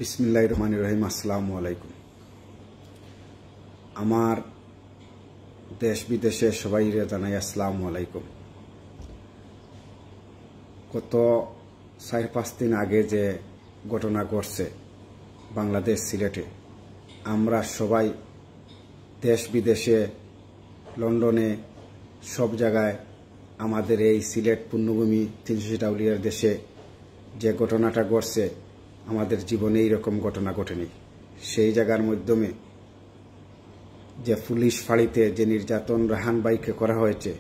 বিসমিল্লাহির রহমানির রহিম। আসসালামু আলাইকুম। আমার দেশ বিদেশে সবাই জানাই আসসালামু আলাইকুম। গত 4-5 দিন আগে যে ঘটনা ঘটছে বাংলাদেশ সিলেটে, আমরা সবাই দেশ বিদেশে, লন্ডনে, সব জায়গায় আমাদের এই সিলেট পুণ্যভূমি 300 আউলিয়ার দেশে যে ঘটনাটা ঘটছে, আমাদের জীবনে এইরকম ঘটনা ঘটেনি। সেই জায়গার মাধ্যমে যে পুলিশ ফাঁড়িতে যে নির্যাতন রাহান ভাইকে করা হয়েছে,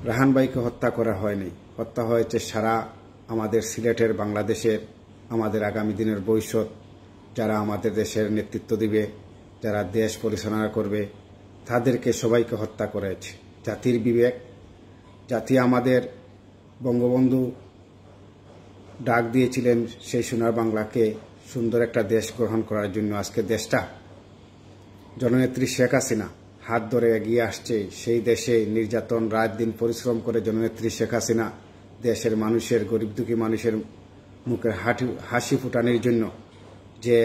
রাহান ভাইকে হত্যা করা হয়নি, হত্যা হয়েছে সারা আমাদের সিলেটের, বাংলাদেশের, আমাদের আগামী দিনের ভবিষ্যৎ, যারা আমাদের দেশের নেতৃত্ব দিবে, যারা দেশ পরিচালনা করবে, তাদেরকে সবাইকে হত্যা করেছে। জাতির বিবেক, জাতি আমাদের বঙ্গবন্ধু ডাক দিয়েছিলেন সেই সোনার বাংলাকে সুন্দর একটা দেশ গ্রহণ করার জন্য। আজকে দেশটা জননেত্রী শেখ হাসিনা হাত ধরে এগিয়ে আসছে। সেই দেশে নির্যাতন, রাত দিন পরিশ্রম করে জননেত্রী শেখ হাসিনা দেশের মানুষের, গরিব দুঃখী মানুষের মুখের হাসি ফুটানোর জন্য যে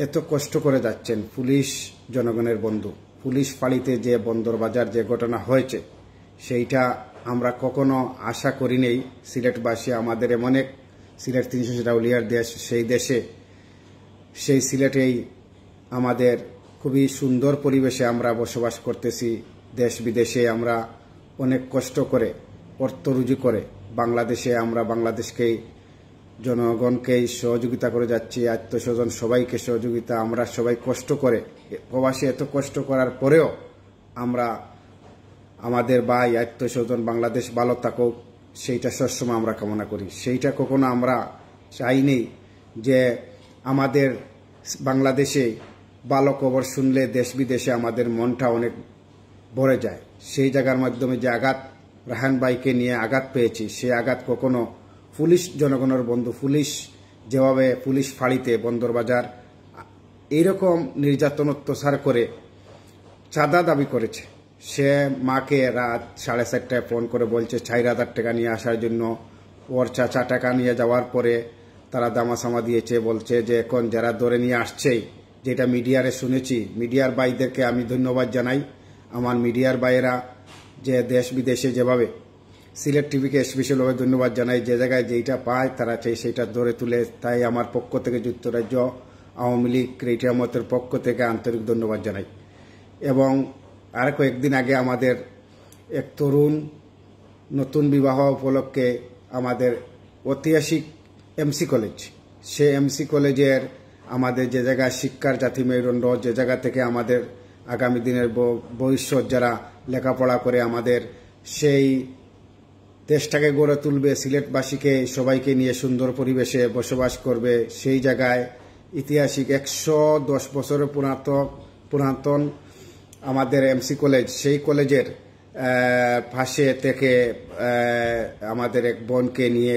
এত কষ্ট করে যাচ্ছেন। পুলিশ জনগণের বন্ধু, পুলিশ ফাঁড়িতে যে বন্দরবাজার যে ঘটনা হয়েছে, সেইটা আমরা কখনো আশা করি নেই। সিলেটবাসী, আমাদের এমন এক সিলেট 300 আউলিয়ার দেশ, সেই দেশে, সেই সিলেটেই আমাদের খুবই সুন্দর পরিবেশে আমরা বসবাস করতেছি। দেশ বিদেশে আমরা অনেক কষ্ট করে, অর্থ রুজি করে বাংলাদেশে আমরা বাংলাদেশকেই, জনগণকেই সহযোগিতা করে যাচ্ছি। আত্মস্বজন সবাইকে সহযোগিতা, আমরা সবাই কষ্ট করে, প্রবাসী এত কষ্ট করার পরেও আমরা আমাদের ভাই আত্মস্বজন বাংলাদেশ ভালো থাকুক, সেইটা সবসময় আমরা কামনা করি। সেইটা কখনো আমরা চাইনি যে আমাদের বাংলাদেশে ভালো খবর শুনলে দেশ বিদেশে আমাদের মনটা অনেক ভরে যায়। সেই জায়গার মাধ্যমে যে আঘাত, রাহান ভাইকে নিয়ে আঘাত পেয়েছি, সেই আঘাত কখনো পুলিশ জনগণের বন্ধু, পুলিশ যেভাবে পুলিশ ফাঁড়িতে বন্দরবাজার এইরকম নির্যাতন অত্যাচার করে চাঁদা দাবি করেছে। সে মাকে রাত 4:30টায় ফোন করে বলছে 4000 টাকা নিয়ে আসার জন্য। ওর চাচা টাকা নিয়ে যাওয়ার পরে তারা দামাসামা দিয়েছে, বলছে যে এখন যারা ধরে নিয়ে আসছে, যেটা মিডিয়ারে শুনেছি। মিডিয়ার ভাইদেরকে আমি ধন্যবাদ জানাই। আমার মিডিয়ার ভাইয়েরা যে দেশ বিদেশে যেভাবে, সিলেট টিভিকে স্পেশালভাবে ধন্যবাদ জানাই, যে জায়গায় যেইটা পায় তারা চাই সেইটা ধরে তুলে। তাই আমার পক্ষ থেকে, যুক্তরাজ্য আওয়ামী লীগ ক্রেটিয়ামতের পক্ষ থেকে আন্তরিক ধন্যবাদ জানাই। এবং আর কয়েকদিন আগে আমাদের এক তরুণ নতুন বিবাহ উপলক্ষে আমাদের ঐতিহাসিক এমসি কলেজ, সে এমসি কলেজের আমাদের যে জায়গায় শিক্ষার জাতি মেরুদণ্ড, যে জায়গা থেকে আমাদের আগামী দিনের ভবিষ্যৎ যারা লেখাপড়া করে আমাদের সেই দেশটাকে গড়ে তুলবে, সিলেটবাসীকে সবাইকে নিয়ে সুন্দর পরিবেশে বসবাস করবে, সেই জায়গায় ঐতিহাসিক 110 বছরের পুরাতন আমাদের এমসি কলেজ, সেই কলেজের পাশে থেকে আমাদের এক বোনকে নিয়ে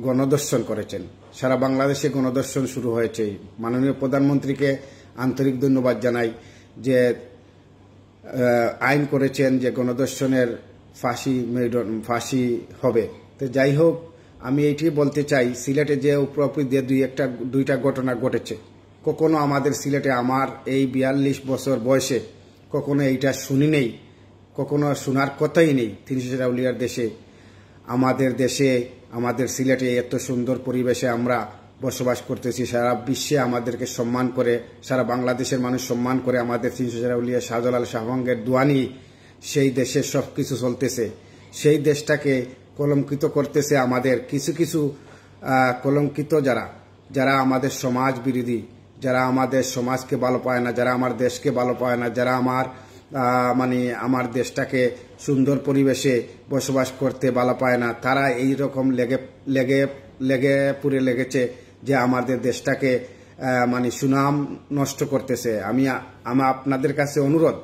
গণদর্শন করেছেন। সারা বাংলাদেশে গণদর্শন শুরু হয়েছে। মাননীয় প্রধানমন্ত্রীকে আন্তরিক ধন্যবাদ জানাই যে আইন করেছেন যে গণদর্শনের ফাঁসি হবে। তো যাই হোক, আমি এইটি বলতে চাই, সিলেটে যে উপরি দিয়ে দুইটা ঘটনা ঘটেছে, কখনো আমাদের সিলেটে, আমার এই 42 বছর বয়সে কখনো এইটা শুনি নেই, কখনো শোনার কথাই নেই। 300 আউলিয়ার দেশে, আমাদের সিলেটে এত সুন্দর পরিবেশে আমরা বসবাস করতেছি। সারা বিশ্বে আমাদেরকে সম্মান করে, সারা বাংলাদেশের মানুষ সম্মান করে। আমাদের 300 আউলিয়া শাহজালাল শাহবাঙ্গের দোয়ানি সেই দেশে সবকিছু চলতেছে। সেই দেশটাকে কলঙ্কিত করতেছে আমাদের কিছু কলঙ্কিত যারা আমাদের সমাজ বিরোধী, যারা আমাদের সমাজকে ভালো পায় না, যারা আমার দেশকে ভালো পায় না, যারা আমার দেশটাকে সুন্দর পরিবেশে বসবাস করতে ভালো পায় না, তারা এই রকম লেগেছে যে আমাদের দেশটাকে সুনাম নষ্ট করতেছে। আমার আপনাদের কাছে অনুরোধ,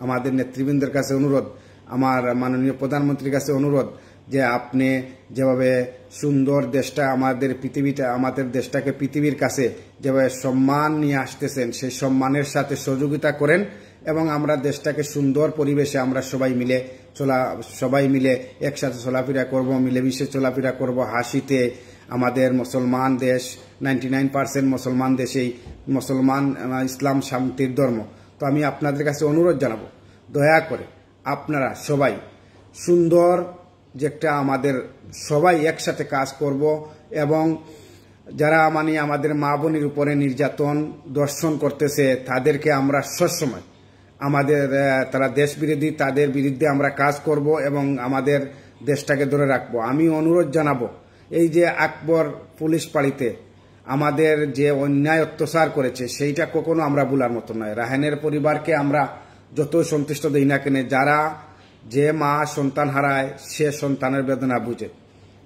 আমাদের নেতৃবৃন্দের কাছে অনুরোধ, আমার মাননীয় প্রধানমন্ত্রীর কাছে অনুরোধ, যে আপনি যেভাবে সুন্দর দেশটা, আমাদের দেশটাকে পৃথিবীর কাছে যেভাবে সম্মান নিয়ে আসতেছেন, সেই সম্মানের সাথে সহযোগিতা করেন এবং আমরা দেশটাকে সুন্দর পরিবেশে আমরা সবাই মিলে একসাথে চলাফেরা করব, মিলেমিশে চলাফেরা করব, হাসিতে আমাদের মুসলমান দেশ 99% মুসলমান দেশেই মুসলমান ইসলাম শান্তির ধর্ম। তো আমি আপনাদের কাছে অনুরোধ জানাবো, দয়া করে আপনারা সবাই সুন্দর যে একটা আমাদের সবাই একসাথে কাজ করব এবং যারা আমাদের মা বোনের উপরে নির্যাতন দর্শন করতেছে তাদেরকে আমরা সবসময় আমাদের তারা দেশ বিরোধী, তাদের বিরুদ্ধে আমরা কাজ করব এবং আমাদের দেশটাকে ধরে রাখবো। আমি অনুরোধ জানাবো, এই যে আকবর পুলিশ পাড়িতে আমাদের যে অন্যায় অত্যাচার করেছে সেইটা কখনো আমরা ভুলার মতো নয়। রাহানের পরিবারকে আমরা যত সন্তুষ্ট দিই না কেন, যারা যে মা সন্তান হারায় সে সন্তানের বেদনা বুঝে।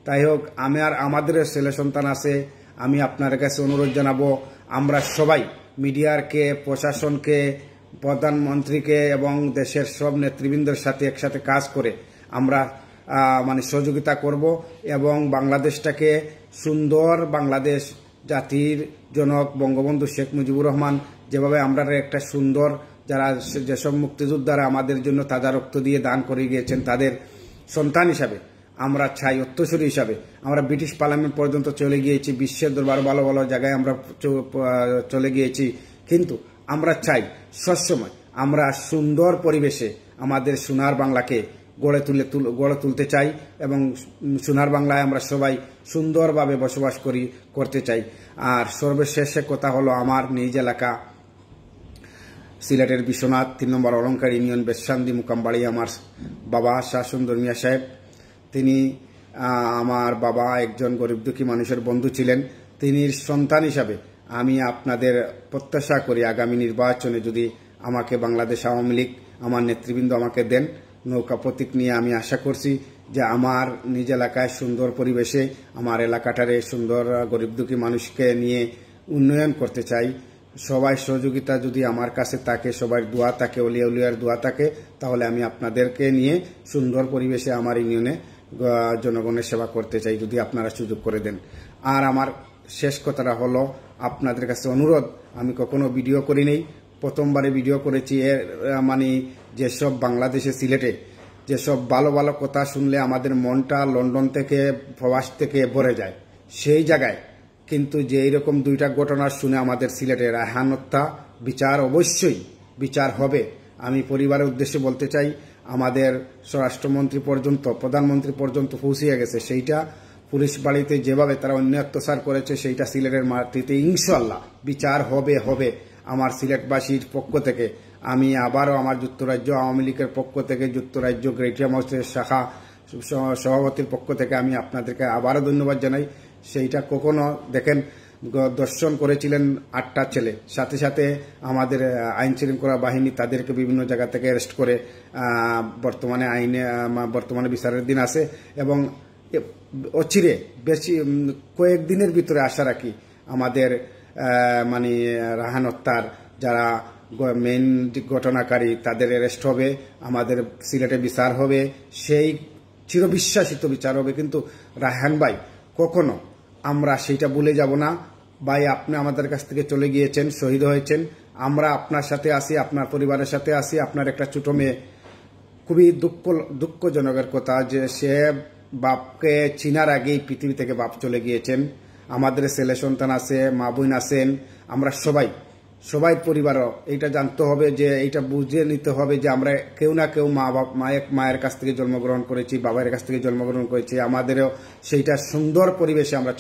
তাই হোক, আমাদের ছেলে সন্তান আছে। আমি আপনার কাছে অনুরোধ জানাবো, আমরা সবাই মিডিয়ারকে, প্রশাসনকে, প্রধানমন্ত্রীকে এবং দেশের সব নেতৃবৃন্দের সাথে একসাথে কাজ করে আমরা সহযোগিতা করব এবং বাংলাদেশটাকে সুন্দর বাংলাদেশ, জাতির জনক বঙ্গবন্ধু শেখ মুজিবুর রহমান যেভাবে আমরা একটা সুন্দর, যারা যেসব মুক্তিযোদ্ধারা আমাদের জন্য তাজা রক্ত দিয়ে দান করে গিয়েছেন, তাদের সন্তান হিসাবে আমরা চাই, উত্তরসূরি হিসাবে আমরা ব্রিটিশ পার্লামেন্ট পর্যন্ত চলে গিয়েছি, বিশ্বের দরবার ভালো ভালো জায়গায় আমরা চলে গিয়েছি, কিন্তু আমরা চাই সবসময় আমরা সুন্দর পরিবেশে আমাদের সোনার বাংলাকে গড়ে তুলতে চাই এবং সোনার বাংলায় আমরা সবাই সুন্দরভাবে বসবাস করতে চাই। আর সর্বশেষ কথা হলো, আমার নিজ এলাকা সিলেটের বিশ্বনাথ 3 নম্বর অলঙ্কার ইউনিয়ন বেশান্দি মুকামবাড়ি, আমার বাবা শাহ সুন্দর মিয়া সাহেব, তিনি আমার বাবা একজন গরিব দুঃখী মানুষের বন্ধু ছিলেন। তিনি সন্তান হিসাবে আমি আপনাদের প্রত্যাশা করি, আগামী নির্বাচনে যদি আমাকে বাংলাদেশ আওয়ামী লীগ আমার নেতৃবৃন্দ আমাকে দেন নৌকা প্রতীক নিয়ে, আমি আশা করছি যে আমার নিজ এলাকায় সুন্দর পরিবেশে আমার এলাকাটারে সুন্দর গরিব দুঃখী মানুষকে নিয়ে উন্নয়ন করতে চাই। সবাই সহযোগিতা যদি আমার কাছে থাকে, সবার দোয়া থাকে, অলিয়া উলিয়ার দোয়া থাকে, তাহলে আমি আপনাদেরকে নিয়ে সুন্দর পরিবেশে আমার ইউনিয়নে জনগণের সেবা করতে চাই, যদি আপনারা সুযোগ করে দেন। আর আমার শেষ কথাটা হলো, আপনাদের কাছে অনুরোধ, আমি কখনো ভিডিও করি নেই, প্রথমবারে ভিডিও করেছি। যেসব বাংলাদেশে সিলেটে যেসব ভালো ভালো কথা শুনলে আমাদের মনটা লন্ডন থেকে, প্রবাস থেকে ভরে যায়, সেই জায়গায় কিন্তু যে এইরকম 2টা ঘটনা শুনে আমাদের সিলেটে রায়হান হত্যা বিচার, অবশ্যই বিচার হবে। আমি পরিবারের উদ্দেশ্যে বলতে চাই, আমাদের স্বরাষ্ট্রমন্ত্রী পর্যন্ত, প্রধানমন্ত্রী পর্যন্ত পৌঁছিয়ে গেছে, সেইটা পুলিশ বাড়িতে যেভাবে তারা অন্যায় অত্যাচার করেছে, সেইটা সিলেটের মাটিতে ইনশাআল্লাহ বিচার হবে। আমার সিলেটবাসীর পক্ষ থেকে আমি আবারও আমার যুক্তরাজ্য আওয়ামী লীগের পক্ষ থেকে, যুক্তরাজ্য গ্রেটার মস্টের শাখা সভাপতির পক্ষ থেকে আমি আপনাদেরকে আবারও ধন্যবাদ জানাই। সেইটা কখনো দেখেন, দর্শন করেছিলেন 8টা ছেলে, সাথে সাথে আমাদের আইন শৃঙ্খলা বাহিনী তাদেরকে বিভিন্ন জায়গা থেকে অ্যারেস্ট করে বর্তমানে বিচারের দিন আছে এবং অচিরে বেশি কয়েকদিনের ভিতরে আশা রাখি আমাদের রায়হান হত্যার যারা মেইন ঘটনাকারী তাদের অ্যারেস্ট হবে, আমাদের সিলেটে বিচার হবে, সেই চিরবিশ্বাসিত বিচার হবে। কিন্তু রায়হান ভাই কখনো আমরা সেইটা ভুলে যাব না। ভাই, আপনি আমাদের কাছ থেকে চলে গিয়েছেন, শহীদ হয়েছেন, আমরা আপনার সাথে আছি, আপনার পরিবারের সাথে আছি। আপনার একটা ছোট মেয়ে, খুবই দুঃখজনকের কথা যে সে বাপকে চিনার আগেই পৃথিবী থেকে বাপ চলে গিয়েছেন। আমাদের ছেলে সন্তান আছে, মা বোন আছেন, আমরা সবাই পরিবারও এইটা জানতে হবে, যে এইটা বুঝে নিতে হবে যে আমরা কেউ না কেউ মায়ের কাছ থেকে জন্মগ্রহণ করেছি, বাবার কাছ থেকে জন্মগ্রহণ করেছি। আমাদেরও সেইটা সুন্দর পরিবেশে আমরা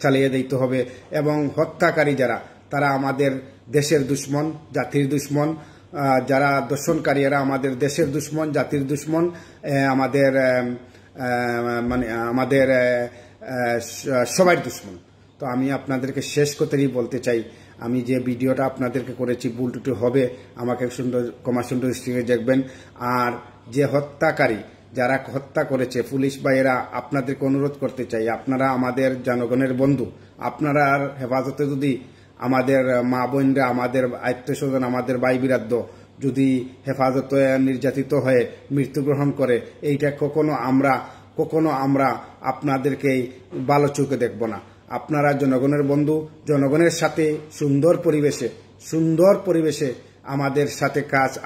চালিয়ে দিতে হবে। এবং হত্যাকারী যারা, তারা আমাদের দেশের দুশ্মন, জাতির দুশ্মন, যারা দর্শনকারী এরা আমাদের দেশের দুশ্মন, জাতির দুশ্মন, আমাদের সবার দুশ্মন। তো আমি আপনাদেরকে শেষ কথাই বলতে চাই, আমি যে ভিডিওটা আপনাদেরকে করেছি ভুল ত্রুটি হবে, আমাকে ক্ষমা সুন্দর দৃষ্টিতে দেখবেন। আর যে হত্যাকারী, যারা হত্যা করেছে, পুলিশ ভাইয়েরা, আপনাদেরকে অনুরোধ করতে চাই, আপনারা আমাদের জনগণের বন্ধু, আপনারা হেফাজতে যদি আমাদের মা বোনরা, আমাদের আত্মীয়স্বজন, আমাদের ভাই বিরাদ্দ যদি হেফাজতে নির্যাতিত হয়ে মৃত্যুগ্রহণ করে, এইটা কখনো আমরা আপনাদেরকে ভালো চোখে দেখব না। আপনারা জনগণের বন্ধু, জনগণের সাথে সুন্দর পরিবেশে আমাদের সাথে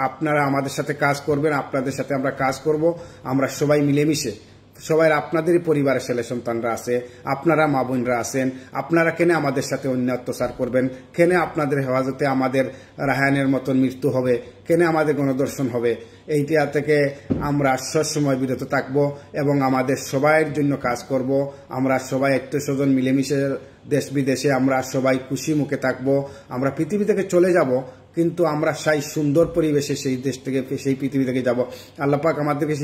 আপনারা আমাদের সাথে কাজ করবেন, আপনাদের সাথে আমরা কাজ করব। আমরা সবাই মিলেমিশে সবাই আপনাদেরই পরিবারের ছেলে সন্তানরা আছে, আপনারা মা বোনরা আছেন, আপনারা কেন আমাদের সাথে অন্য অত্যাচার করবেন? কেন আপনাদের হেফাজতে আমাদের রাহানের মতন মৃত্যু হবে? কেন আমাদের গণধর্ষণ হবে? এইটা থেকে আমরা সবসময় বিরত থাকব এবং আমাদের সবাইয়ের জন্য কাজ করব। আমরা সবাই আত্মীয়স্বজন মিলেমিশে দেশ বিদেশে আমরা সবাই খুশি মুখে থাকব। আমরা পৃথিবী থেকে চলে যাব, কিন্তু আমরা সেই সুন্দর পরিবেশে সেই দেশ থেকে সেই পৃথিবী থেকে যাব। আল্লাহ পাক আমাদেরকে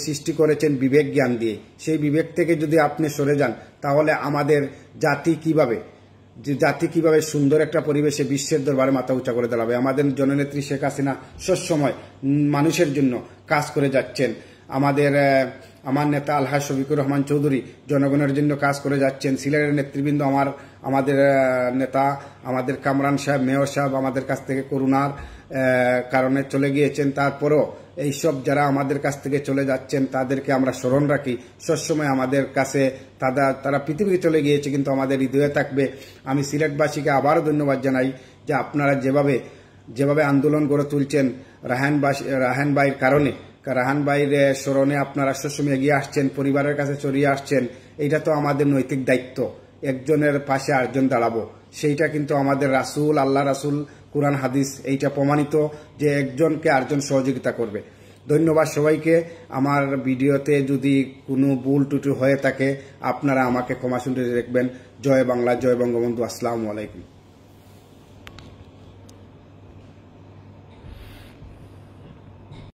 সৃষ্টি করেছেন বিবেক জ্ঞান দিয়ে। সেই বিবেক থেকে যদি আপনি সরে যান, তাহলে আমাদের জাতি কিভাবে সুন্দর একটা পরিবেশে বিশ্বের দরবারে মাথা উঁচা করে দাঁড়াবে? আমাদের জননেত্রী শেখ হাসিনা সবসময় মানুষের জন্য কাজ করে যাচ্ছেন। আমার নেতা আলহাজ শফিকুর রহমান চৌধুরী জনগণের জন্য কাজ করে যাচ্ছেন। সিলেটের নেতৃবৃন্দ আমাদের নেতা আমাদের কামরান সাহেব, মেয়র সাহেব আমাদের কাছ থেকে করোনার কারণে চলে গিয়েছেন। তারপরও এইসব যারা আমাদের কাছ থেকে চলে যাচ্ছেন তাদেরকে আমরা স্মরণ রাখি। সবসময় আমাদের কাছে তারা পৃথিবীতে চলে গিয়েছে, কিন্তু আমাদের হৃদয়ে থাকবে। আমি সিলেটবাসীকে আবারও ধন্যবাদ জানাই যে আপনারা যেভাবে আন্দোলন গড়ে তুলছেন রাহান ভাইয়ের কারণে, রাহান ভাইয়ের স্মরণে আপনারা সবসময় এগিয়ে আসছেন, পরিবারের কাছে চড়িয়ে আসছেন। এইটা তো আমাদের নৈতিক দায়িত্ব। একজনের পাশে আরেকজন দাঁড়াবো, সেইটা কিন্তু আমাদের আল্লাহ রাসূল, কুরআন হাদিস এইটা প্রমাণিত যে একজনকে আরেকজন সহযোগিতা করবে। ধন্যবাদ সবাইকে। আমার ভিডিওতে যদি কোনো ভুল ত্রুটি হয়ে থাকে আপনারা আমাকে ক্ষমা সুন্দর দেখবেন। জয় বাংলা, জয় বঙ্গবন্ধু। আসসালামু আলাইকুম।